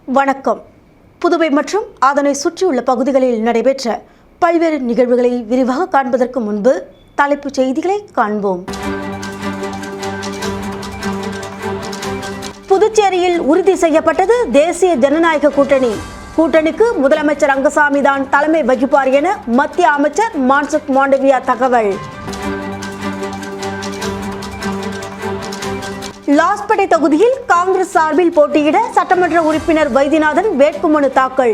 வணக்கம். புதுவை மற்றும் அதனை சுற்றியுள்ள பகுதிகளில் நடைபெற்ற பல்வேறு நிகழ்வுகளை விரிவாக காண்பதற்கு முன்பு தலைப்புச் செய்திகளை காண்போம். புதுச்சேரியில் உறுதி செய்யப்பட்டது தேசிய ஜனநாயக கூட்டணிக்கு முதலமைச்சர் ரங்கசாமி தான் தலைமை வகிப்பார் என மத்திய அமைச்சர் மான்சுக் மாண்டவியா தகவல். லாஸ்பேட்டை தொகுதியில் காங்கிரஸ் சார்பில் போட்டியிட சட்டமன்ற உறுப்பினர் வைத்தியநாதன் வேட்புமனு தாக்கல்.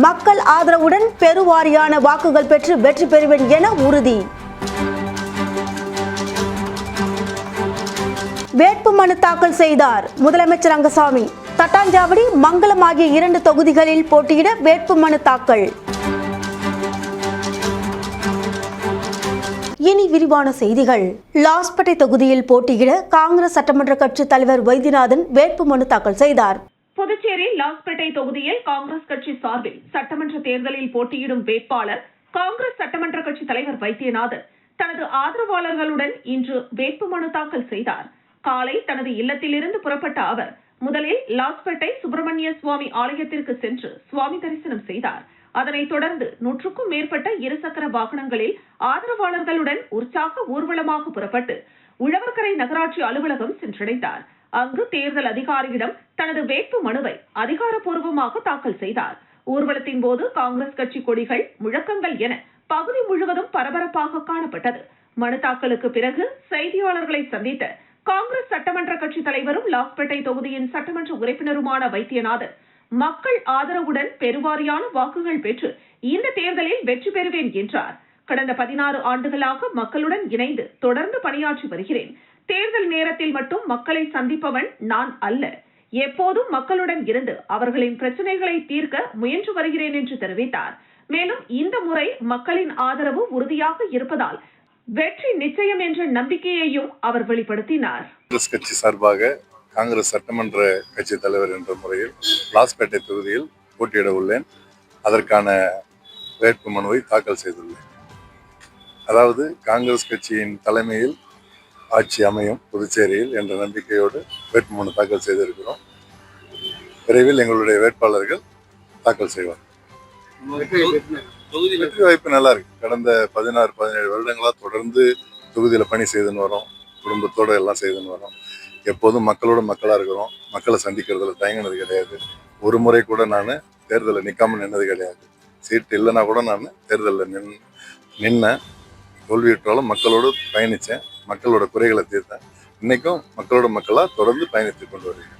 மக்கள் ஆதரவுடன் பெருவாரியான வாக்குகள் பெற்று வெற்றி பெறுவேன் என உறுதி. வேட்புமனு தாக்கல் செய்தார் முதலமைச்சர் ரங்கசாமி. தட்டாஞ்சாவடி, மங்களம் ஆகிய 2 தொகுதிகளில் போட்டியிட வேட்புமனு தாக்கல். இனி விரிவான செய்திகள். லாஸ்பேட்டை தொகுதியில் போட்டியிட காங்கிரஸ் சட்டமன்ற கட்சி தலைவர் வைத்தியநாதன் வேட்புமனு தாக்கல் செய்தார். புதுச்சேரி லாஸ்பேட்டை தொகுதியில் காங்கிரஸ் கட்சி சார்பில் சட்டமன்ற தேர்தலில் போட்டியிடும் வேட்பாளர் காங்கிரஸ் சட்டமன்ற கட்சி தலைவர் வைத்தியநாதன் தனது ஆதரவாளர்களுடன் இன்று வேட்புமனு தாக்கல் செய்தார். காலை தனது இல்லத்திலிருந்து புறப்பட்ட அவர் முதலில் லாஸ்பேட்டை சுப்பிரமணிய சுவாமி ஆலயத்திற்கு சென்று சுவாமி தரிசனம் செய்தார். அதனைத் தொடர்ந்து 100க்கும் மேற்பட்ட இருசக்கர வாகனங்களில் ஆதரவாளர்களுடன் உற்சாக ஊர்வலமாக புறப்பட்டு உழவர்கரை நகராட்சி அலுவலகம் சென்றடைந்தார். அங்கு தேர்தல் அதிகாரியிடம் தனது வேட்பு மனுவை அதிகாரப்பூர்வமாக தாக்கல் செய்தார். ஊர்வலத்தின் போது காங்கிரஸ் கட்சி கொடிகள், முழக்கங்கள் என பகுதி முழுவதும் பரபரப்பாக காணப்பட்டது. மனு தாக்கலுக்கு பிறகு செய்தியாளர்களை சந்தித்த காங்கிரஸ் சட்டமன்ற கட்சி தலைவரும் லாஸ்பேட்டை தொகுதியின் சட்டமன்ற உறுப்பினருமான வைத்தியநாதன் மக்கள் ஆதரவுடன் பெருவாரியான வாக்குகள் பெற்று இந்த தேர்தலில் வெற்றி பெறுவேன் என்றார். கடந்த 16 ஆண்டுகளாக மக்களுடன் இணைந்து தொடர்ந்து பணியாற்றி வருகிறேன். தேர்தல் நேரத்தில் மட்டும் மக்களை சந்திப்பவன் நான் அல்ல. எப்போதும் மக்களுடன் இருந்து அவர்களின் பிரச்சனைகளை தீர்க்க முயன்று வருகிறேன் என்று தெரிவித்தார். மேலும் இந்த முறை மக்களின் ஆதரவு உறுதியாக இருப்பதால் வெற்றி நிச்சயம் என்ற நம்பிக்கையையும் அவர் வெளிப்படுத்தினார். கட்சி சார்பாக காங்கிரஸ் சட்டமன்ற கட்சி தலைவர் என்ற முறையில் லாஸ்பேட்டை தொகுதியில் போட்டியிட உள்ளேன். அதற்கான வேட்பு மனுவை தாக்கல் செய்துள்ளேன். அதாவது காங்கிரஸ் கட்சியின் தலைமையில் ஆட்சி அமையும் புதுச்சேரியில் என்ற நம்பிக்கையோடு வேட்புமனு தாக்கல் செய்திருக்கிறோம். விரைவில் எங்களுடைய வேட்பாளர்கள் தாக்கல் செய்வார். வெற்றி வாய்ப்பு நல்லா இருக்கு. கடந்த 16-17 வருடங்களா தொடர்ந்து தொகுதியில் பணி செய்துன்னு வரோம். குடும்பத்தோடு எல்லாம் செய்துன்னு வரோம். எப்போதும் மக்களோட மக்களாக இருக்கிறோம். மக்களை சந்திக்கிறதுல தயங்கினது கிடையாது. ஒரு முறை கூட நான் தேர்தலில் நிற்காம நின்னது கிடையாது. சீட்டு இல்லைன்னா கூட நான் தேர்தலில் நின்னேன். தோல்வியுற்றாலும் மக்களோடு பயணித்தேன். மக்களோட குறைகளை தீர்த்தேன். இன்னைக்கும் மக்களோட மக்களாக தொடர்ந்து பயணித்து கொண்டு வருகிறேன்.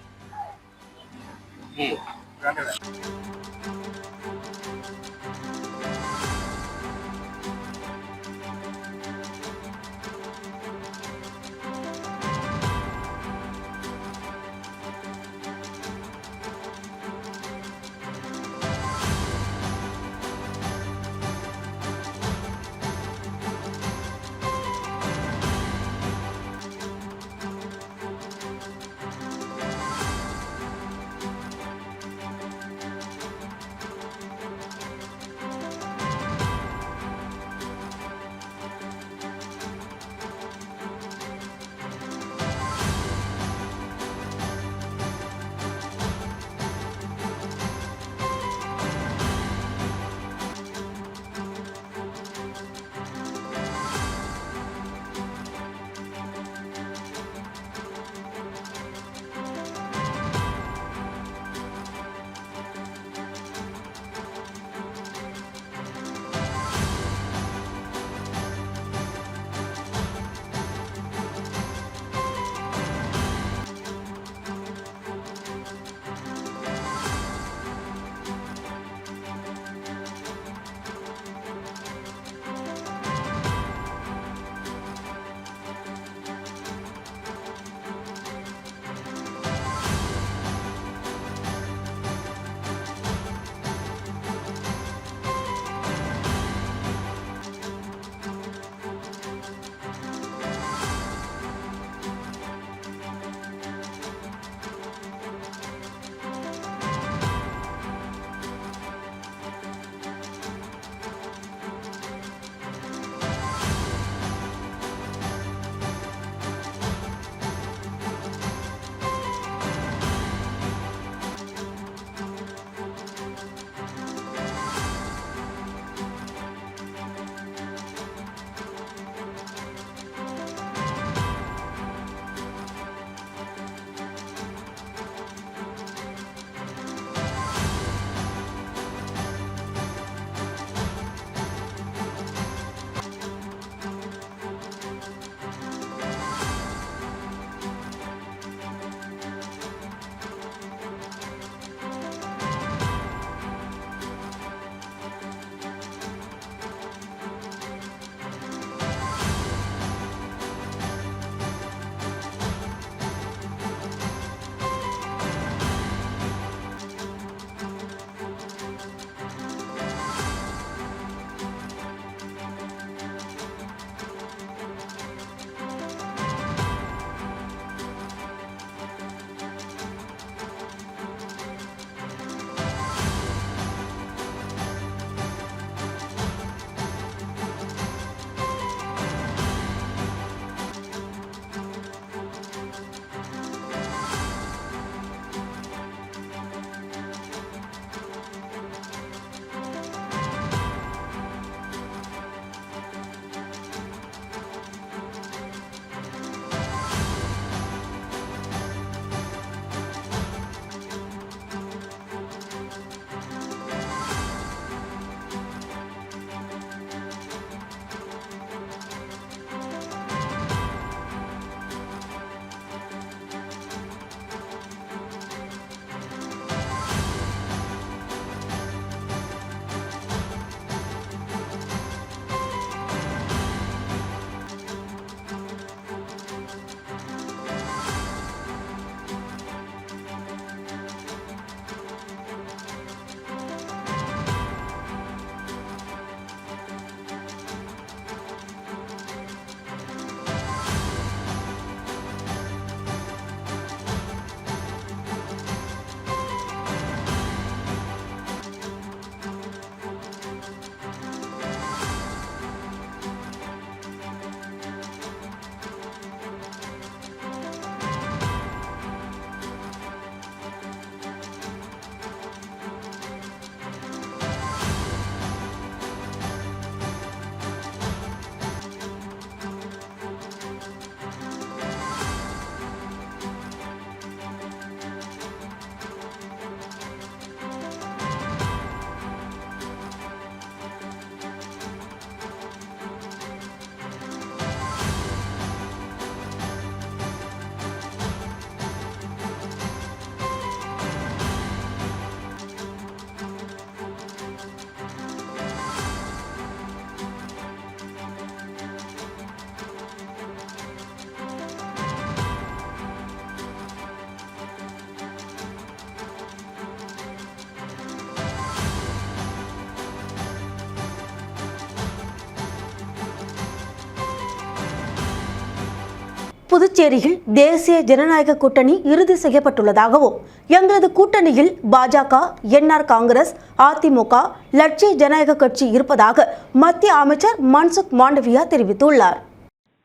புதுச்சேரியில் தேசிய ஜனநாயக கூட்டணி இறுதி செய்யப்பட்டுள்ளதாகவும் எங்களது கூட்டணியில் பாஜக, என்ஆர் காங்கிரஸ், அதிமுக, லட்சிய ஜனநாயக கட்சி இருப்பதாக மத்திய அமைச்சர் மன்சுக் மாண்டவியா தெரிவித்துள்ளார்.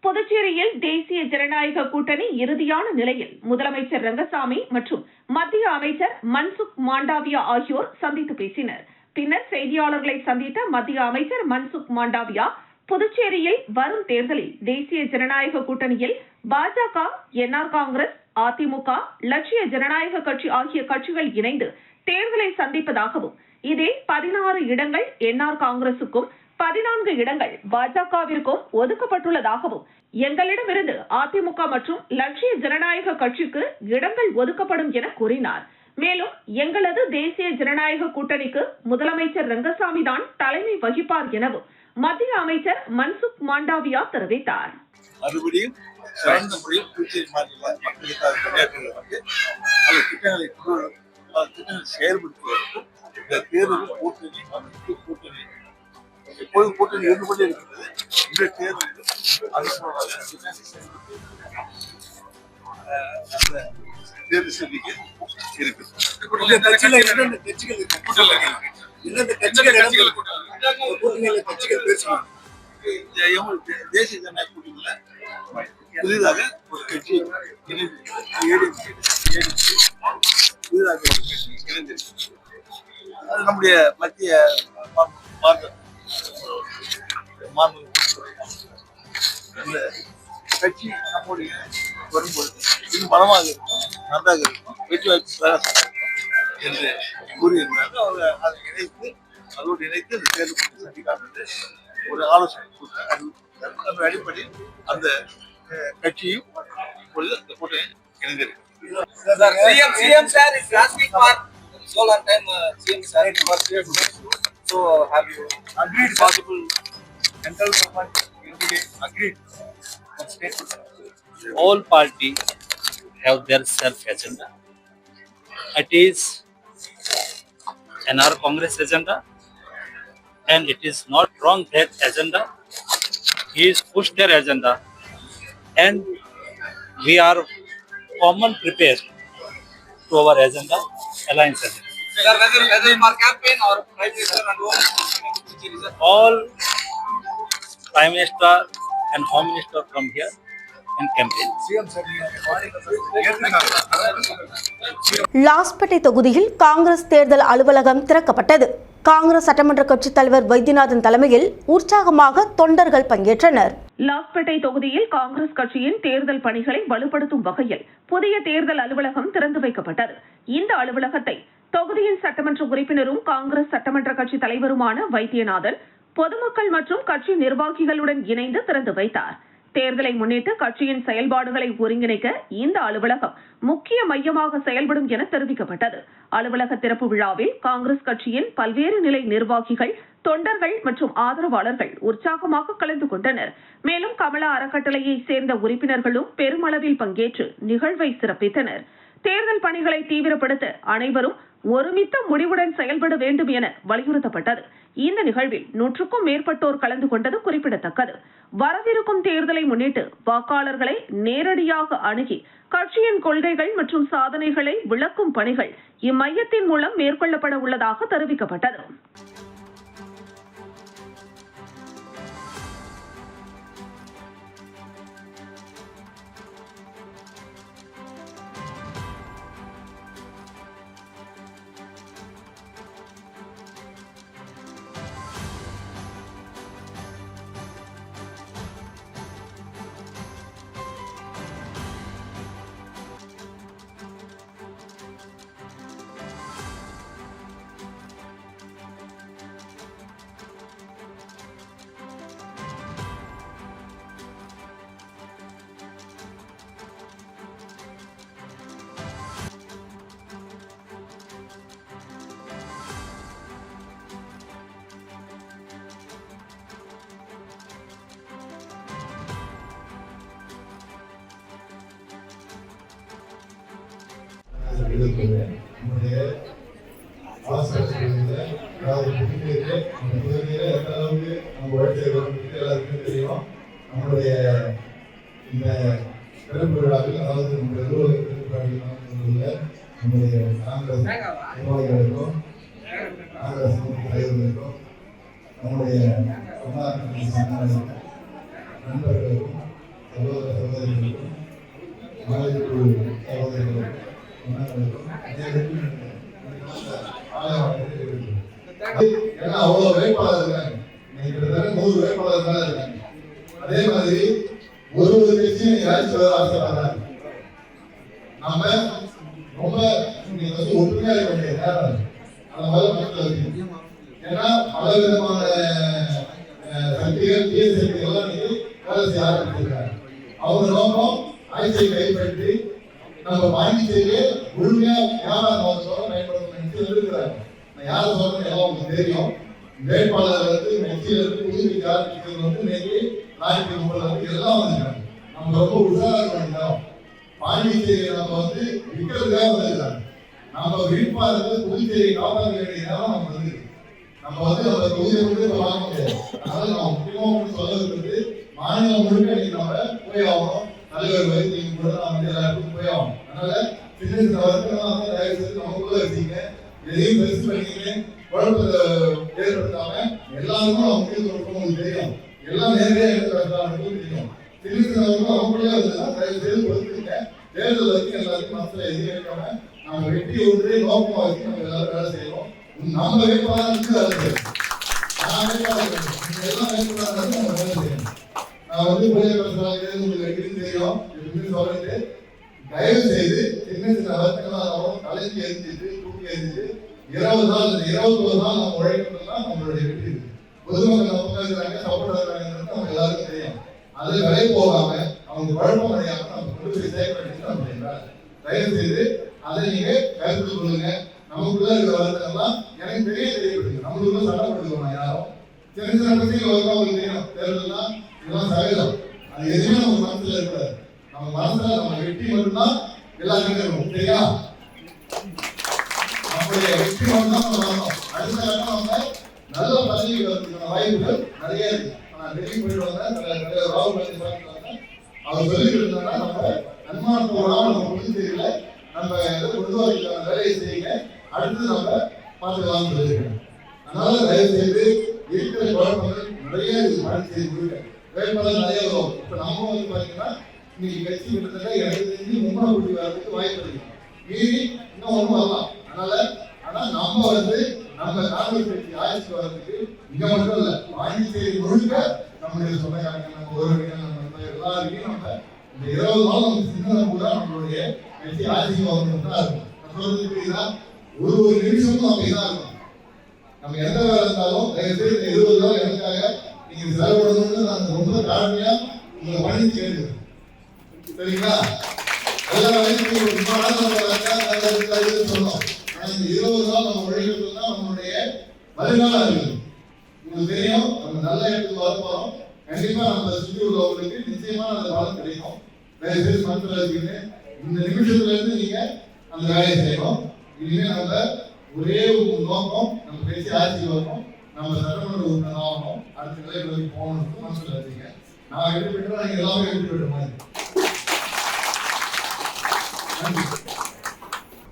புதுச்சேரியில் தேசிய ஜனநாயக கூட்டணி இறுதியான நிலையில் முதலமைச்சர் ரங்கசாமி மற்றும் மத்திய அமைச்சர் மன்சுக் மாண்டவியா ஆகியோர் சந்தித்து பேசினர். பின்னர் செய்தியாளர்களை சந்தித்த மத்திய அமைச்சர் மன்சுக் மாண்டவியா, புதுச்சேரியில் வரும் தேர்தலில் தேசிய ஜனநாயக கூட்டணியில் பாஜக, என்ஆர் காங்கிரஸ், அதிமுக, லட்சிய ஜனநாயக கட்சி ஆகிய கட்சிகள் இணைந்து தேர்தலை சந்திப்பதாகவும் இதில் 16 இடங்கள் என்ஆர் காங்கிரசுக்கும் 14 இடங்கள் பாஜகவிற்கும் ஒதுக்கப்பட்டுள்ளதாகவும் எங்களிடமிருந்து அதிமுக மற்றும் லட்சிய ஜனநாயக கட்சிக்கு இடங்கள் ஒதுக்கப்படும் என கூறினார். மேலும் எங்களது தேசிய ஜனநாயக கூட்டணிக்கு முதலமைச்சர் ரங்கசாமி தான் தலைமை வகிப்பார் எனவும் மத்திய அமைச்சர் மன்சுக் மாண்டவியா தெரிவித்தார். மறுபடியும் சிறந்த முறையில் புதுச்சேரி மாநில மக்களுக்காக பணியாற்றுவதற்கு பல திட்டங்களை செயல்படுத்துவதற்கும் இந்த தேர்தலில் கூட்டணி அமைப்பு கூட்டணி எப்போது கூட்டணி இருந்து கொண்டே இருக்கிறது. இந்த தேர்தலில் அந்த தேர்தல் சந்திக்க இருக்கு. தேசிய ஜனநாயக கூட்டணியில புதிதாக ஒரு கட்சி புதிதாக ஒரு கட்சி இணைந்திருக்கு. அது நம்முடைய மத்திய இந்த கட்சி நம்முடைய வரும்பொழுது இன்னும் பலமாக இருக்கும், நன்றாக இருக்கும், வெற்றி வாய்ப்பு பிரகாசம் என்று கூறியிருந்தார்கள். அவர் அதை இணைத்து அதோடு இணைத்து அந்த தேர்தல் சந்திக்காக ஒரு ஆலோசனை அறிவித்தார். அந்த அடிப்படையில் அந்த கட்சியும் இப்பொழுது அந்த கூட்டணி இணைந்திருக்கு. CM sir is asking for so long time. CM sir so have you agreed possible central government agreed on state? All party have their self agenda. It is NR Congress agenda, and it is not wrong that agenda. He is pushed their agenda, and we are common prepared to our agenda, alliance agenda. Sir, whether for campaign or Prime Minister and Home All Prime Minister and Home Minister come here and campaign. Lawspet தொகுதியில் காங்கிரஸ் தேர்தல் அலுவலகம் திறக்கப்பட்டது. காங்கிரஸ் சட்டமன்ற கட்சித் தலைவர் வைத்தியநாதன் தலைமையில் உற்சாகமாக தொண்டர்கள் பங்கேற்றனர். லாஸ்பேட்டை தொகுதியில் காங்கிரஸ் கட்சியின் தேர்தல் பணிகளை வலுப்படுத்தும் வகையில் புதிய தேர்தல் அலுவலகம் திறந்து வைக்கப்பட்டது. இந்த அலுவலகத்தை தொகுதியின் சட்டமன்ற உறுப்பினரும் காங்கிரஸ் சட்டமன்ற கட்சி தலைவருமான வைத்தியநாதன் பொதுமக்கள் மற்றும் கட்சி நிர்வாகிகளுடன் இணைந்து திறந்து வைத்தார். தேர்தலை முன்னிட்டு கட்சியின் செயல்பாடுகளை ஒருங்கிணைக்க இந்த அலுவலகம் முக்கிய மையமாக செயல்படும் என தெரிவிக்கப்பட்டது. அலுவலக திறப்பு விழாவில் காங்கிரஸ் கட்சியின் பல்வேறு நிலை நிர்வாகிகள், தொண்டர்கள் மற்றும் ஆதரவாளர்கள் உற்சாகமாக கலந்து கொண்டனர். மேலும் கமலா அறக்கட்டளையை சேர்ந்த உறுப்பினர்களும் பெருமளவில் பங்கேற்று நிகழ்வை சிறப்பித்தனர். தேர்தல் பணிகளை தீவிரப்படுத்த அனைவரும் ஒருமித்த முடிவுடன் செயல்பட வேண்டும் என வலியுறுத்தப்பட்டது. இந்த நிகழ்வில் 100க்கும் மேற்பட்டோர் கலந்து கொண்டது குறிப்பிடத்தக்கது. வரவிருக்கும் தேர்தலை முன்னிட்டு வாக்காளர்களை நேரடியாக அணுகி கட்சியின் கொள்கைகள் மற்றும் சாதனைகளை விளக்கும் பணிகள் இம்மையத்தின் மூலம் மேற்கொள்ளப்பட உள்ளதாக தெரிவிக்கப்பட்டது. நம்முடைய ஆசிரியர் அதாவது புதுமையிலே எந்த அளவுக்கு நம்ம உழைச்சிருக்கோம் எல்லாருக்கும் தெரியும். நம்மளுடைய இந்த அவர்களுக்கும் காங்கிரஸ் தலைவர்களுக்கும் நம்முடைய நண்பர்களுக்கும் சகோதர சகோதரிகளுக்கும் மகளிர் சகோதரிகளுக்கும் ஏன்னா அவ்வளவு வேட்பாளர் இருக்காங்க, கிட்டத்தட்ட 100 வேட்பாளர் மேல இருக்காங்க. அதே மாதிரி ஒரு கட்சியும் யாராச்சும் ஆசைப்படுறாங்க. நம்ம ரொம்ப ஒற்றுமையா இருக்க வேண்டிய நேரம் அந்த மாதிரி மக்கள் இருக்கு. ஏன்னா பல விதமான சக்திகள் தீய சக்திகள் எல்லாம் வேலை செய்ய ஆரம்பிச்சிருக்காங்க. அவங்க நோக்கம் ஆட்சியை கைப்பற்றி நம்ம பாண்டிச்சேரியை முழுமையா வியாபார நோக்கத்தோட பயன்படுத்த இருக்கிறாங்க. நான் யாரை சொல்றேன் எல்லாம் உங்களுக்கு தெரியும். வேட்பாளர் கட்சியில இருந்து புதுப்பிக்க ஆரம்பிக்கிறது இன்னைக்கு 1930 எல்லாம் வந்துருக்காங்க. நம்ம ரொம்ப உஷாரா பண்ணிட்டோம். பாண்டிச்சேரி நம்ம விற்கிறதுக்காக வந்துருக்காங்க. நம்ம விழிப்பாளர்கள் புதுச்சேரியை காப்பாற்ற வேண்டிய நேரம் நம்ம வந்துருக்கு. நம்ம நம்ம தொகுதியை மட்டும் வாங்க முடியாது. அதனால நம்ம முக்கியமாக சொல்ல இருக்கிறது மாநிலம் முழுக்க இன்னைக்கு நம்ம போய் ஆகணும். தலைவர் வைத்தியம் கூட நம்ம எல்லாருக்கும் போய் ஆகணும். அதனால சின்ன சின்ன வர்க்கெல்லாம் தயவு செய்து நமக்குள்ள வச்சுங்க. எதையும் பெருசு பண்ணிக்கிட்டு குழப்பத்தை ஏற்படுத்தாம எல்லாருக்கும் அவங்களுக்கு தெரியும். எல்லாம் நேரடியாக எடுத்து தெரியும். சின்ன சின்ன வர்க்கம் அவங்களே வந்துதான் தயவு செய்து கொடுத்துருங்க. தேர்தல் வரைக்கும் எல்லாருக்கும் மனசுல எதுவும் வைக்காம நம்ம வெற்றி ஒன்றே நோக்கமா வச்சு நம்ம எல்லாரும் வேலை செய்யணும். நம்ம வேட்பாளருக்கு வேலை செய்யணும். நான் வேட்பாளர் எல்லாம் வேட்பாளர் நம்ம வேலை செய்யணும். நான் உங்களுக்கு வெற்றி தெரியும் சொல்றது. தயவு செய்து சின்ன சின்ன வர்க்கங்களாகவும் தலைக்கு எரிஞ்சிட்டு தூக்கி எரிஞ்சிட்டு 20 நாள் 21 நாள் நம்ம உழைக்கிறதுனா நம்மளுடைய வெற்றி. பொதுமக்கள் நம்ம இருக்கிறாங்க, சப்போர்ட் இருக்கிறாங்க, நம்ம எல்லாருக்கும் தெரியும். அது விலை போகாம அவங்க குழப்பம் அடையாம நம்ம கொண்டு போய் சேர்க்க வேண்டியது நம்ம தயவு செய்து அதை நீங்க கருத்து கொள்ளுங்க. நமக்குள்ள இருக்கிற வர்க்கங்கள்லாம் எனக்கு தெரியப்படுங்க. நம்மளுக்குள்ள சட்டம் எடுத்துக்கணும். யாரும் சின்ன சின்ன பிரச்சனைகள் வரும் அவங்களுக்கு தெரியும். தேர்தல்லாம் இதெல்லாம் சகஜம். அது எதுவுமே நம்ம மனசுல இருக்காது. நம்ம மனசுல நம்ம வெற்றி மட்டும்தான் எல்லாருமே இருக்கும். சரியா? நம்மளுடைய வெற்றி மட்டும்தான் நம்ம வரணும். அடுத்த கட்டம் நம்ம நல்ல பதவி வரதுக்கான வாய்ப்புகள் நிறைய இருக்கு. ஆனா டெல்லி போயிட்டு வந்தேன், ராகுல் காந்தி பார்த்து அவர் சொல்லிட்டு இருந்தாங்கன்னா நம்ம நன்மானத்தோட நம்ம புதுச்சேரியில நம்ம கொண்டு வரதுக்கான வேலையை செய்யுங்க. அடுத்து நம்ம பார்த்துக்கலாம்னு சொல்லியிருக்கேன். அதனால தயவு செய்து இருக்கிற குழப்பங்கள் நிறைய பாண்டிச்சேரி வேட்பாளர் நிறைய வரும். இப்ப நம்ம பாத்தீங்கன்னா இன்னைக்கு கட்சி கிட்டத்தட்ட எனக்கு தெரிஞ்சு 3 கோடி வரதுக்கு வாய்ப்பு இருக்கு. மீறி இன்னும் ஒன்றும் வரலாம். ஆனா நம்ம நம்ம காங்கிரஸ் கட்சி ஆட்சிக்கு வர்றதுக்கு இங்க மட்டும் இல்ல, பாண்டிச்சேரி முழுக்க நம்முடைய சொந்தக்காரங்க நம்ம உறவினர் நம்ம எல்லாருக்கும் நம்ம இந்த 20 நாள் நம்ம சின்ன கூட நம்மளுடைய கட்சி ஆட்சிக்கு வரணும் தான் இருக்கும். சொல்றது புரியுதா? ஒரு நிமிஷமும் நம்ம இதான் இருக்கும். நம்ம எந்த வேலை இருந்தாலும் தயவு செய்து 20 நாள் எனக்காக நீங்க செலவிடணும்னு நான் ரொம்ப தாழ்மையா உங்களை பணிச்சு கேட்கிறேன். சரிங்களா? எல்லா வேலையும் சொன்னோம். ஆனா இந்த 20 நாள் நம்ம உழைக்கிறது தான் நம்மளுடைய வருங்காலம் இருக்குது. உங்களுக்கு தெரியும், நம்ம நல்ல இடத்துக்கு வரப்போறோம். கண்டிப்பா நம்ம சுற்றி உள்ளவங்களுக்கு நிச்சயமா அந்த பலன் கிடைக்கும். தயவு செய்து மனசுல வச்சுக்கிட்டு இந்த நிமிஷத்துல இருந்து நீங்க அந்த வேலையை செய்யணும். இனிமே நம்ம ஒரே ஒரு நோக்கம், நம்ம பேசி ஆட்சிக்கு வரணும், நம்ம சட்டமன்ற உறுப்பினர் ஆகணும், அடுத்த நிலைக்கு வரைக்கும் போகணும்னு மனசுல வச்சுங்க. நான் வெற்றி பெற்றா நீங்க எல்லாமே வெற்றி பெற்ற மாதிரி.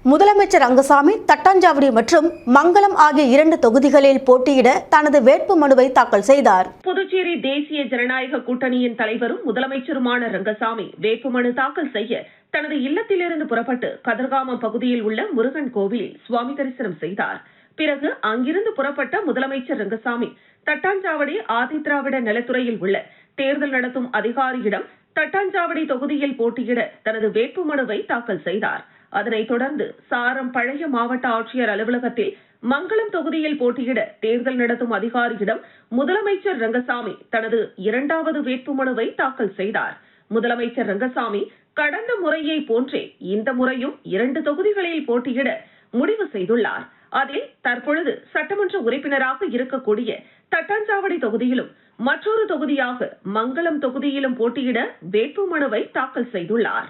முதலமைச்சர் ரங்கசாமி தட்டாஞ்சாவடி மற்றும் மங்களம் ஆகிய 2 தொகுதிகளில் போட்டியிட தனது வேட்பு மனுவை தாக்கல் செய்தார். புதுச்சேரி தேசிய ஜனநாயக கூட்டணியின் தலைவரும் முதலமைச்சருமான ரங்கசாமி வேட்புமனு தாக்கல் செய்ய தனது இல்லத்திலிருந்து புறப்பட்டு கதிர்காமம் பகுதியில் உள்ள முருகன் கோவிலில் சுவாமி தரிசனம் செய்தார். பிறகு அங்கிருந்து புறப்பட்ட முதலமைச்சர் ரங்கசாமி தட்டாஞ்சாவடி ஆதிதிராவிட நலத்துறையில் உள்ள தேர்தல் நடத்தும் அதிகாரியிடம் தட்டாஞ்சாவடி தொகுதியில் போட்டியிட தனது வேட்புமனுவை தாக்கல் செய்தார். அதனைத் தொடர்ந்து சாரம் பழைய மாவட்ட ஆட்சியர் அலுவலகத்தில் மங்களம் தொகுதியில் போட்டியிட தேர்தல் நடத்தும் அதிகாரியிடம் முதலமைச்சர் ரங்கசாமி தனது 2வது வேட்புமனுவை தாக்கல் செய்தார். முதலமைச்சர் ரங்கசாமி கடந்த முறையை போன்றே இந்த முறையும் 2 தொகுதிகளில் போட்டியிட முடிவு செய்துள்ளார். அதில் தற்பொழுது சட்டமன்ற உறுப்பினராக இருக்கக்கூடிய தட்டாஞ்சாவடி தொகுதியிலும் மற்றொரு தொகுதியாக மங்களம் தொகுதியிலும் போட்டியிட வேட்புமனுவை தாக்கல் செய்துள்ளார்.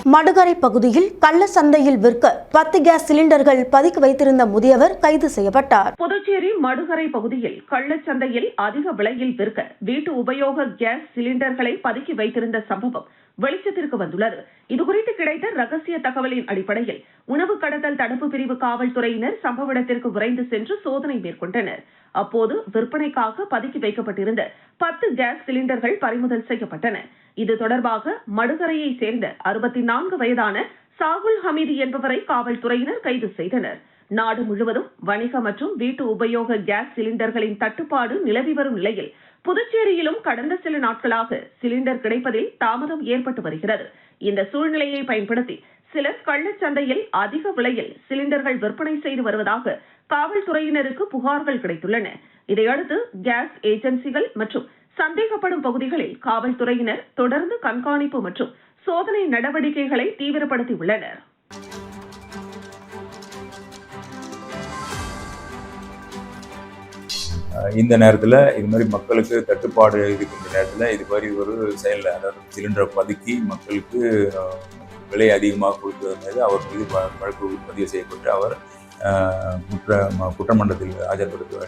மடுகரை பகுதியில் கள்ள சந்தையில் விற்க 10 கேஸ் சிலிண்டர்கள் பதுக்கி வைத்திருந்த முதியவர் கைது செய்யப்பட்டார். புதுச்சேரி மடுகரை பகுதியில் கள்ளச்சந்தையில் அதிக விலையில் விற்க வீட்டு உபயோக கேஸ் சிலிண்டர்களை பதுக்கி வைத்திருந்த சம்பவம் வெளிச்சத்திற்கு வந்துள்ளது. இதுகுறித்து கிடைத்த ரகசிய தகவலின் அடிப்படையில் உணவு கடத்தல் தடுப்பு பிரிவு காவல்துறையினர் சம்பவ இடத்திற்கு விரைந்து சென்று சோதனை மேற்கொண்டனர். அப்போது விற்பனைக்காக பதுக்கி வைக்கப்பட்டிருந்த 10 கேஸ் சிலிண்டர்கள் பறிமுதல் செய்யப்பட்டன. இது தொடர்பாக மடுகரையை சேர்ந்த 64 வயதான சாகுல் ஹமீது என்பவரை காவல்துறையினர் கைது செய்தனர். நாடு முழுவதும் வணிக மற்றும் வீட்டு உபயோக கேஸ் சிலிண்டர்களின் தட்டுப்பாடு நிலவி வரும் நிலையில் புதுச்சேரியிலும் கடந்த சில நாட்களாக சிலிண்டர் கிடைப்பதில் தாமதம் ஏற்பட்டு வருகிறது. இந்த சூழ்நிலையை பயன்படுத்தி சிலர் கள்ளச்சந்தையில் அதிக விலையில் சிலிண்டர்கள் விற்பனை செய்து வருவதாக காவல்துறையினருக்கு புகார்கள் கிடைத்துள்ளன. இதையடுத்து கேஸ் ஏஜென்சிகள் மற்றும் சந்தேகப்படும் பகுதிகளில் காவல்துறையினர் தொடர்ந்து கண்காணிப்பு மற்றும் சோதனை நடவடிக்கைகளை தீவிரப்படுத்தியுள்ளனர். இந்த நேரத்தில் இது மாதிரி மக்களுக்கு தட்டுப்பாடு இருக்கின்ற நேரத்தில் இது மாதிரி ஒரு செயலில், அதாவது சிலிண்டரை பதுக்கி மக்களுக்கு விலை அதிகமாக கொடுத்தது மீது அவர் மீது வழக்கு பதிவு செய்யப்பட்டு அவர்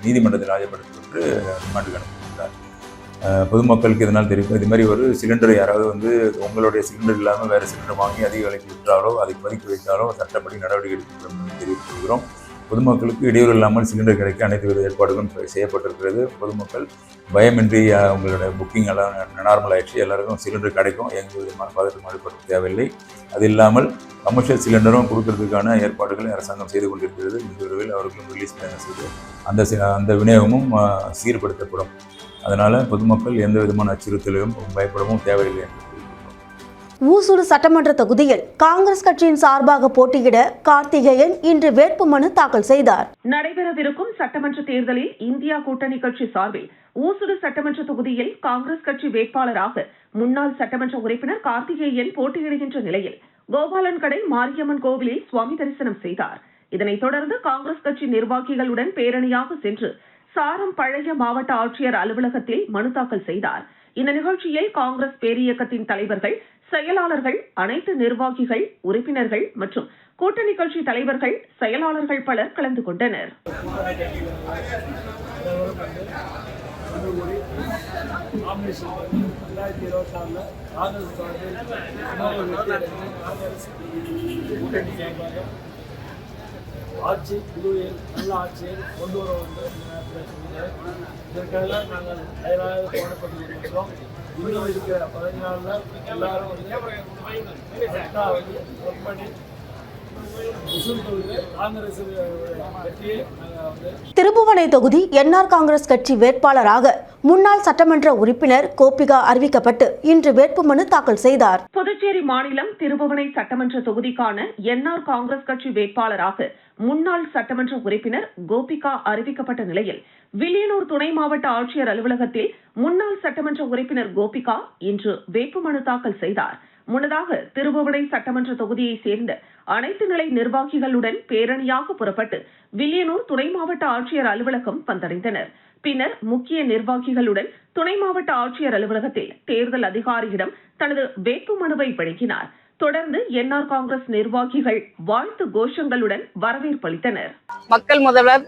நீதிமன்றத்தில் ஆஜர்படுத்தப்பட்டு ரிமாண்டுக்கு அனுப்பப்பட்டார். பொதுமக்களுக்கு இதனால் தெரியும், இது மாதிரி ஒரு சிலிண்டர் யாராவது வந்து உங்களுடைய சிலிண்டர் இல்லாமல் வேறு சிலிண்டர் வாங்கி அதிக விலைக்கு விற்றாலோ அதை பதுக்கி வைத்தாலோ சட்டப்படி நடவடிக்கை எடுக்கப்படும் என்று தெரிவித்துக் கொள்கிறோம். பொதுமக்களுக்கு இடையூறு இல்லாமல் சிலிண்டர் கிடைக்க அனைத்து வித ஏற்பாடுகளும் செய்யப்பட்டிருக்கிறது. பொதுமக்கள் பயமின்றி உங்களுடைய புக்கிங் எல்லாம் நார்மல் ஆயிடுச்சு, எல்லாருக்கும் சிலிண்டர் கிடைக்கும், எந்த விதமான பதட்டம் ஏற்பட தேவையில்லை. அது இல்லாமல் கமர்ஷியல் சிலிண்டரும் கொடுக்கறதுக்கான ஏற்பாடுகளை அரசாங்கம் செய்து கொண்டிருக்கிறது. மிக விரைவில் அவர்களும் ரிலீஸ் செய்து அந்த விநியோகமும் சீர்படுத்தப்படும். அதனால் பொதுமக்கள் எந்த விதமான அச்சுறுத்தலும் பயப்படவும் தேவையில்லை என்று ஊசூடு சட்டமன்ற தொகுதியில் காங்கிரஸ் கட்சியின் சார்பாக போட்டியிட கார்த்திகேயன் இன்று வேட்புமனு தாக்கல் செய்தார். நடைபெறவிருக்கும் சட்டமன்ற தேர்தலில் இந்தியா கூட்டணி கட்சி சார்பில் ஊசூடு சட்டமன்ற தொகுதியில் காங்கிரஸ் கட்சி வேட்பாளராக முன்னாள் சட்டமன்ற உறுப்பினர் கார்த்திகேயன் போட்டியிடுகின்ற நிலையில் கோபாலன் கடை மாரியம்மன் கோவிலில் சுவாமி தரிசனம் செய்தார். இதனைத் தொடர்ந்து காங்கிரஸ் கட்சி நிர்வாகிகளுடன் பேரணியாக சென்று சாரம் பழைய மாவட்ட ஆட்சியர் அலுவலகத்தில் மனு தாக்கல் செய்தார். இந்த நிகழ்ச்சியில் காங்கிரஸ் பேரியக்கத்தின் தலைவர்கள், செயலாளர்கள், அனைத்து நிர்வாகிகள், உறுப்பினர்கள் மற்றும் கூட்டணி கட்சி தலைவர்கள், செயலாளர்கள் பலர் கலந்து கொண்டனர். ஆட்சி புதுவையில் நல்ல ஆட்சியை கொண்டு வர வேண்டும் இதற்காக நாங்கள் தயாராக போடப்பட்டு இருக்கிறோம். இன்னும் இருக்கிற 15 நாளில் எல்லாரும் ஒர்க் பண்ணி திருப்புவனை தொகுதி என்ஆர் காங்கிரஸ் கட்சி வேட்பாளராக முன்னாள் சட்டமன்ற உறுப்பினர் கோபிகா அறிவிக்கப்பட்டு இன்று வேட்புமனு தாக்கல் செய்தார். புதுச்சேரி மாநிலம் திருப்புவனை சட்டமன்ற தொகுதிக்கான என்ஆர் காங்கிரஸ் கட்சி வேட்பாளராக முன்னாள் சட்டமன்ற உறுப்பினர் கோபிகா அறிவிக்கப்பட்ட நிலையில் வில்லியனூர் துணை மாவட்ட ஆட்சியர் அலுவலகத்தில் முன்னாள் சட்டமன்ற உறுப்பினர் கோபிகா இன்று வேட்புமனு தாக்கல் செய்தார். முன்னதாக திருப்புவனை சட்டமன்ற தொகுதியை சேர்ந்த அனைத்து நிலை நிர்வாகிகளுடன் பேரணியாக புறப்பட்டு வில்லியனூர் துணை மாவட்ட ஆட்சியர் அலுவலகம் வந்தடைந்தனர். பின்னர் முக்கிய நிர்வாகிகளுடன் துணை மாவட்ட ஆட்சியர் அலுவலகத்தில் தேர்தல் அதிகாரியிடம் தனது வேட்புமனுவை வழங்கினார். தொடர்ந்து என்ஆர் காங்கிரஸ் நிர்வாகிகள் வாழ்த்து கோஷங்களுடன் வரவேற்பு அளித்தனர். மக்கள் முதல்வர்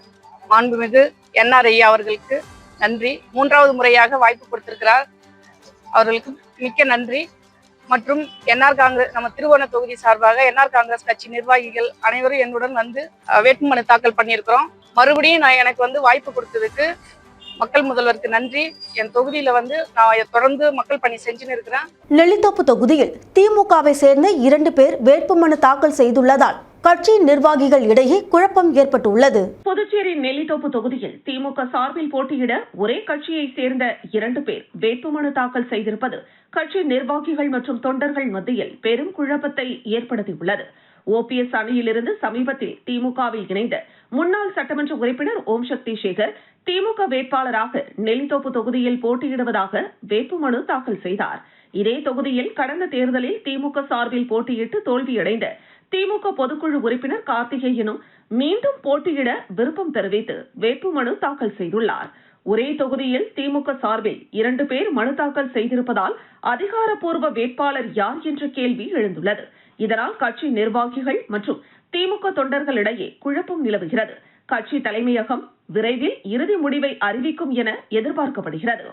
மாண்புமிகு என்ஆர் ஐயா அவர்களுக்கு நன்றி. 3வது முறையாக வாய்ப்பு கொடுத்திருக்கிறார். அவர்களுக்கு மிக்க நன்றி. மற்றும் என்ஆர் காங்கிரஸ் நம்ம திருவோண தொகுதி சார்பாக என்ஆர் காங்கிரஸ் கட்சி நிர்வாகிகள் அனைவரும் என்னுடன் வந்து வேட்புமனு தாக்கல் பண்ணியிருக்கிறோம். மறுபடியும் எனக்கு வாய்ப்பு கொடுத்ததுக்கு மக்கள் முதல்வருக்கு நன்றி. என் தொகுதியில நான் தொடர்ந்து மக்கள் பணி செஞ்சுன்னு இருக்கிறேன். நெல்லித்தோப்பு தொகுதியில் திமுகவை சேர்ந்த 2 பேர் வேட்புமனு தாக்கல் செய்துள்ளதால் கட்சியின் நிர்வாகிகள் இடையே குழப்பம் ஏற்பட்டுள்ளது. புதுச்சேரி நெல்லித்தோப்பு தொகுதியில் திமுக சார்பில் போட்டியிட ஒரே கட்சியை சேர்ந்த 2 பேர் வேட்புமனு தாக்கல் செய்திருப்பது கட்சி நிர்வாகிகள் மற்றும் தொண்டர்கள் மத்தியில் பெரும் குழப்பத்தை ஏற்படுத்தியுள்ளது. ஓபிஎஸ் அணியிலிருந்து சமீபத்தில் திமுகவில் இணைந்த முன்னாள் சட்டமன்ற உறுப்பினர் ஓம் சக்தி சேகர் திமுக வேட்பாளராக நெல்லித்தோப்பு தொகுதியில் போட்டியிடுவதாக வேட்புமனு தாக்கல் செய்தார். இதே தொகுதியில் கடந்த தேர்தலில் திமுக சார்பில் போட்டியிட்டு தோல்வியடைந்த திமுக பொதுக்குழு உறுப்பினர் கார்த்திகேயனும் மீண்டும் போட்டியிட விருப்பம் தெரிவித்து வேட்புமனு தாக்கல் செய்துள்ளார். ஒரே தொகுதியில் திமுக சார்பில் 2 பேர் மனு தாக்கல் செய்திருப்பதால் அதிகாரப்பூர்வ வேட்பாளர் யார் என்ற கேள்வி எழுந்துள்ளது. இதனால் கட்சி நிர்வாகிகள் மற்றும் திமுக தொண்டர்களிடையே குழப்பம் நிலவுகிறது. கட்சி தலைமையகம் விரைவில் இறுதி முடிவை அறிவிக்கும் என எதிர்பார்க்கப்படுகிறது.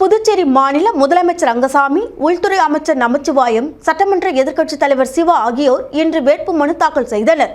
புதுச்சேரி மாநில முதலமைச்சர் ரங்கசாமி, உள்துறை அமைச்சர் நமச்சிவாயம், சட்டமன்ற எதிர்க்கட்சித் தலைவர் சிவா ஆகியோர் இன்று வேட்பு மனு தாக்கல் செய்தனர்.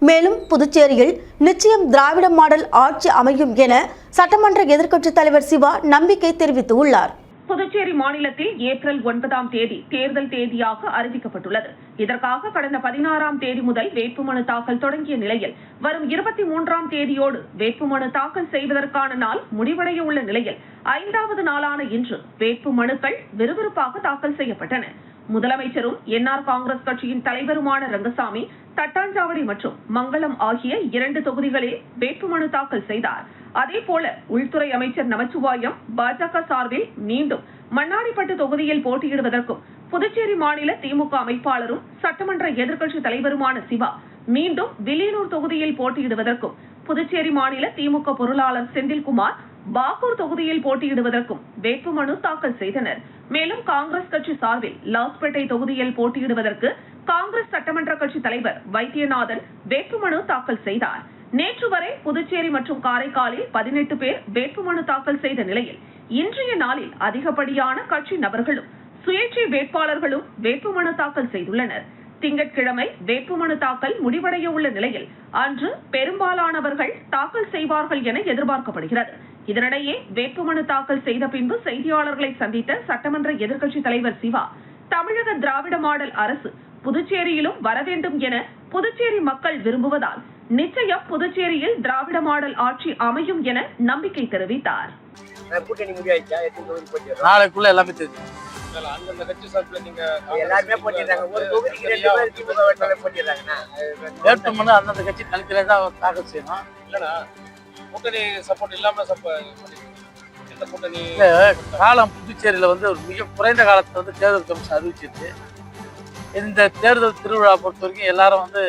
மேலும் புதுச்சேரியில் நிச்சயம் திராவிட மாடல் ஆட்சி அமையும் என சட்டமன்ற எதிர்க்கட்சித் தலைவர் சிவா நம்பிக்கை தெரிவித்துள்ளார். புதுச்சேரி மாநிலத்தில் ஏப்ரல் 9ஆம் தேதி தேர்தல் தேதியாக அறிவிக்கப்பட்டுள்ளது. இதற்காக கடந்த 16ஆம் தேதி முதல் வேட்புமனு தாக்கல் தொடங்கிய நிலையில் வரும் 23ஆம் தேதியோடு வேட்புமனு தாக்கல் செய்வதற்கான நாள் முடிவடைய உள்ள நிலையில் 5வது நாளான இன்று வேட்புமனுக்கள் விறுவிறுப்பாக தாக்கல் செய்யப்பட்டன. முதலமைச்சரும் என்ஆர் காங்கிரஸ் கட்சியின் தலைவருமான ரங்கசாமி தட்டாஞ்சாவடி மற்றும் மங்களம் ஆகிய 2 தொகுதிகளில் வேட்புமனு தாக்கல் செய்தார். அதேபோல உள்துறை அமைச்சர் நமச்சிவாயம் பாஜக சார்பில் மீண்டும் மண்ணாடிப்பட்டு தொகுதியில் போட்டியிடுவதற்கும், புதுச்சேரி மாநில திமுக அமைப்பாளரும் சட்டமன்ற எதிர்க்கட்சி தலைவருமான சிவா மீண்டும் வில்லியனூர் தொகுதியில் போட்டியிடுவதற்கும், புதுச்சேரி மாநில திமுக பொருளாளர் செந்தில்குமார் பாகூர் தொகுதியில் போட்டியிடுவதற்கும் வேட்புமனு தாக்கல் செய்தனர். மேலும் காங்கிரஸ் கட்சி சார்பில் லாஸ்பேட்டை தொகுதியில் போட்டியிடுவதற்கு காங்கிரஸ் சட்டமன்ற கட்சி தலைவர் வைத்தியநாதன் வேட்புமனு தாக்கல் செய்தார். நேற்று வரை புதுச்சேரி மற்றும் காரைக்காலில் 18 பேர் வேட்புமனு தாக்கல் செய்த நிலையில் இன்றைய நாளில் அதிகப்படியான கட்சி நபர்களும் சுயேட்சை வேட்பாளர்களும் வேட்புமனு தாக்கல் செய்துள்ளனர். திங்கட்கிழமை வேட்புமனு தாக்கல் முடிவடைய உள்ள நிலையில் அன்று பெரும்பாலானவர்கள் தாக்கல் செய்வார்கள் என எதிர்பார்க்கப்படுகிறது. இதனிடையே வேட்புமனு தாக்கல் செய்த பின்பு செய்தியாளர்களை சந்தித்த சட்டமன்ற எதிர்க்கட்சி தலைவர் சிவா, தமிழக திராவிட மாடல் அரசு புதுச்சேரியிலும் வர வேண்டும் என புதுச்சேரி மக்கள் விரும்புவதால் நிச்சயம் புதுச்சேரியில் திராவிட மாடல் ஆட்சி அமையும் என நம்பிக்கை தெரிவித்தார். நாளைக்குள்ள எல்லாமே தெரியும். அந்தந்த கட்சி சார்பில் நீங்க எல்லாருமே போட்டிடுறாங்க. ஒரு தொகுதிக்கு 2 பேர் திமுக வேட்பாளர் போட்டிடுறாங்கன்னா வேட்புமனு அந்தந்த கட்சி தனித்தனியாக தான் தாக்கல் செய்யணும். இல்லைன்னா கூட்டணி சப்போர்ட் இல்லாம எந்த கூட்டணி காலம் புதுச்சேரியில வந்து ஒரு மிக குறைந்த காலத்துல வந்து தேர்தல் கமிஷன் அறிவிச்சிருக்கு. இந்த தேர்தல் திருவிழா பொறுத்த வரைக்கும் எல்லாரும் வந்து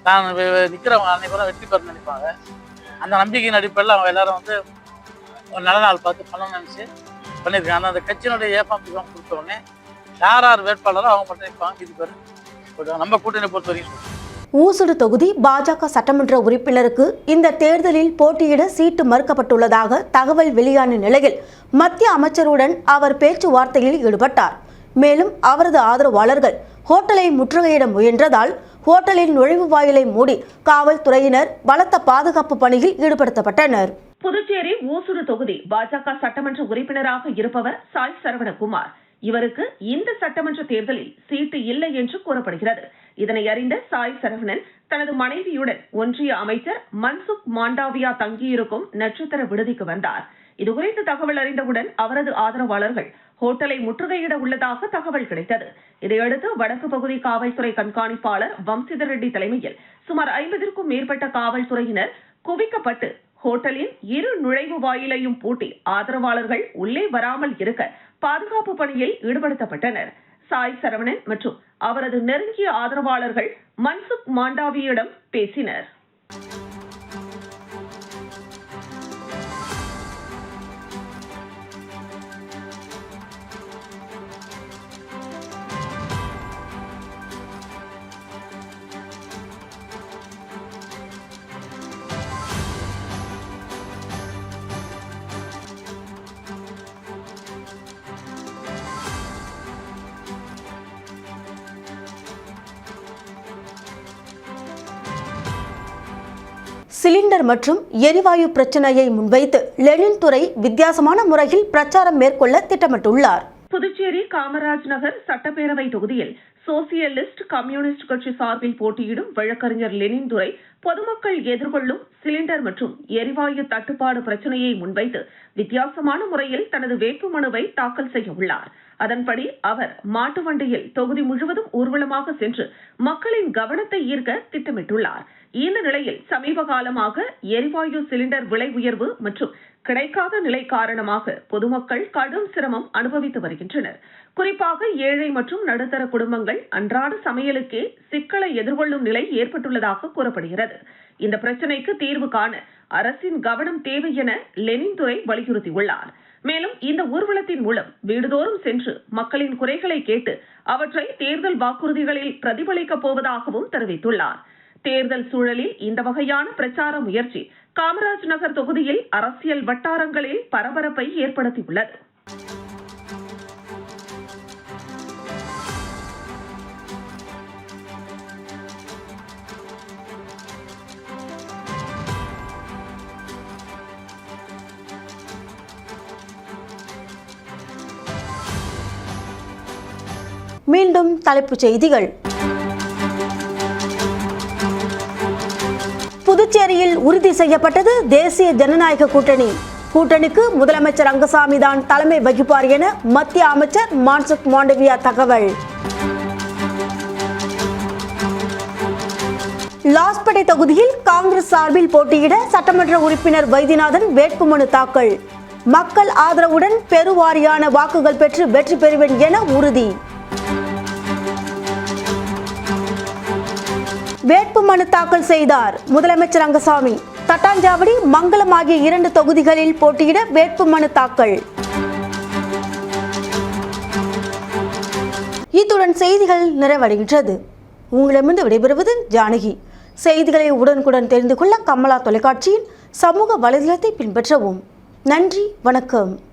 நான் நிற்கிறவங்க அன்னைக்கு வெற்றி பெற நினைப்பாங்க. அந்த நம்பிக்கையின் அடிப்படையில் அவங்க எல்லாரும் வந்து ஒரு நல்ல நாள் பார்த்து பண்ணணும்னு நினச்சி பண்ணியிருக்காங்க. அந்த கட்சியினுடைய ஏஃபாம் கொடுத்த உடனே யார் வேட்பாளரோ அவங்க மட்டும் நிற்பாங்க. இது பேர் நம்ம கூட்டணி பொறுத்த வரைக்கும். ஊசுடு தொகுதி பாஜக சட்டமன்ற உறுப்பினருக்கு இந்த தேர்தலில் போட்டியிட சீட்டு மறுக்கப்பட்டுள்ளதாக தகவல் வெளியான நிலையில் மத்திய அமைச்சருடன் அவர் பேச்சுவார்த்தையில் ஈடுபட்டார். மேலும் அவரது ஆதரவாளர்கள் ஹோட்டலை முற்றுகையிட முயன்றதால் ஹோட்டலின் நுழைவு வாயிலை மூடி காவல்துறையினர் பலத்த பாதுகாப்பு பணியில் ஈடுபடுத்தப்பட்டனர். புதுச்சேரி ஊசுடு தொகுதி பாஜக சட்டமன்ற உறுப்பினராக இருப்பவர் சாய் சரவணகுமார். இவருக்கு இந்த சட்டமன்ற தேர்தலில் சீட்டு இல்லை என்று கூறப்படுகிறது. இதனை அறிந்த சாய் சரவணன் தனது மனைவியுடன் ஒன்றிய அமைச்சர் மன்சுக் மாண்டாவியா தங்கியிருக்கும் நட்சத்திர விடுதிக்கு வந்தார். இதுகுறித்து தகவல் அறிந்தவுடன் அவரது ஆதரவாளர்கள் ஹோட்டலை முற்றுகையிட உள்ளதாக தகவல் கிடைத்தது. இதையடுத்து வடக்கு பகுதி காவல்துறை கண்காணிப்பாளர் வம்சிதர் ரெட்டி தலைமையில் சுமார் 50க்கும் மேற்பட்ட காவல்துறையினர் குவிக்கப்பட்டு ஹோட்டலின் 2 நுழைவு வாயிலையும் பூட்டி ஆதரவாளர்கள் உள்ளே வராமல் இருக்க பாதுகாப்பு பணியில் ஈடுபடுத்தப்பட்டனர். சாய் சரவணன் மற்றும் அவரது நெருங்கிய ஆதரவாளர்கள் மன்சுக் மாண்டாவியிடம் பேசினர். சிலிண்டர் மற்றும் எரிவாயு பிரச்சனையை முன்வைத்து லெனின் துரை வித்தியாசமான முறையில் பிரச்சாரம் மேற்கொள்ள திட்டமிட்டுள்ளார். புதுச்சேரி காமராஜ் நகர் சட்டப்பேரவை தொகுதியில் சோசியலிஸ்ட் கம்யூனிஸ்ட் கட்சி சார்பில் போட்டியிடும் வழக்கறிஞர் லெனின் துரை பொதுமக்கள் எதிர்கொள்ளும் சிலிண்டர் மற்றும் எரிவாயு தட்டுப்பாடு பிரச்சனையை முன்வைத்து வித்தியாசமான முறையில் தனது வேட்புமனுவை தாக்கல் செய்ய உள்ளார். அதன்படி அவர் மாட்டு வண்டியில் தொகுதி முழுவதும் ஊர்வலமாக சென்று மக்களின் கவனத்தை ஈர்க்க திட்டமிட்டுள்ளார். இந்த நிலையில் சமீப காலமாக எரிவாயு சிலிண்டர் விலை உயர்வு மற்றும் கிடைக்காத நிலை காரணமாக பொதுமக்கள் கடும் சிரமம் அனுபவித்து வருகின்றனர். குறிப்பாக ஏழை மற்றும் நடுத்தர குடும்பங்கள் அன்றாட சமையலுக்கே சிக்கலை எதிர்கொள்ளும் நிலை ஏற்பட்டுள்ளதாக கூறப்படுகிறது. இந்த பிரச்சினைக்கு தீர்வு காண அரசின் கவனம் தேவை என லெனின் துரை வலியுறுத்தியுள்ளார். மேலும் இந்த ஊர்வலத்தின் மூலம் வீடுதோறும் சென்று மக்களின் குறைகளை கேட்டு அவற்றை தேர்தல் வாக்குறுதிகளில் பிரதிபலிக்கப் போவதாகவும் தெரிவித்துள்ளார். தேர்தல் சூழலில் இந்த வகையான பிரச்சார முயற்சி காமராஜ் நகர் தொகுதியில் அரசியல் வட்டாரங்களில் பரபரப்பை ஏற்படுத்தியுள்ளது. மீண்டும் தலைப்புச் செய்திகள். புதுச்சேரியில் உறுதி செய்யப்பட்டது தேசிய ஜனநாயக கூட்டணி. கூட்டணிக்கு முதலமைச்சர் ரங்கசாமி தான் தலைமை வகிப்பார் என மத்திய அமைச்சர் மான்சுக் மாண்டவியா தகவல். லாஸ்பேட்டை தொகுதியில் காங்கிரஸ் சார்பில் போட்டியிட சட்டமன்ற உறுப்பினர் வைத்தியநாதன் வேட்புமனு தாக்கல். மக்கள் ஆதரவுடன் பெருவாரியான வாக்குகள் பெற்று வெற்றி பெறுவேன் என உறுதி. வேட்புமனு தாக்கல் செய்தார் முதலமைச்சர் ரங்கசாமி. தட்டாஞ்சாவடி, மங்களம் ஆகிய 2 தொகுதிகளில் போட்டியிட வேட்புமனு தாக்கல். இத்துடன் செய்திகள் நிறைவடைகின்றது. உங்களிடமிருந்து விடைபெறுவது ஜானகி. செய்திகளை உடனுக்குடன் தெரிந்து கொள்ள கமலா தொலைக்காட்சியின் சமூக வலைதளத்தை பின்பற்றவும். நன்றி, வணக்கம்.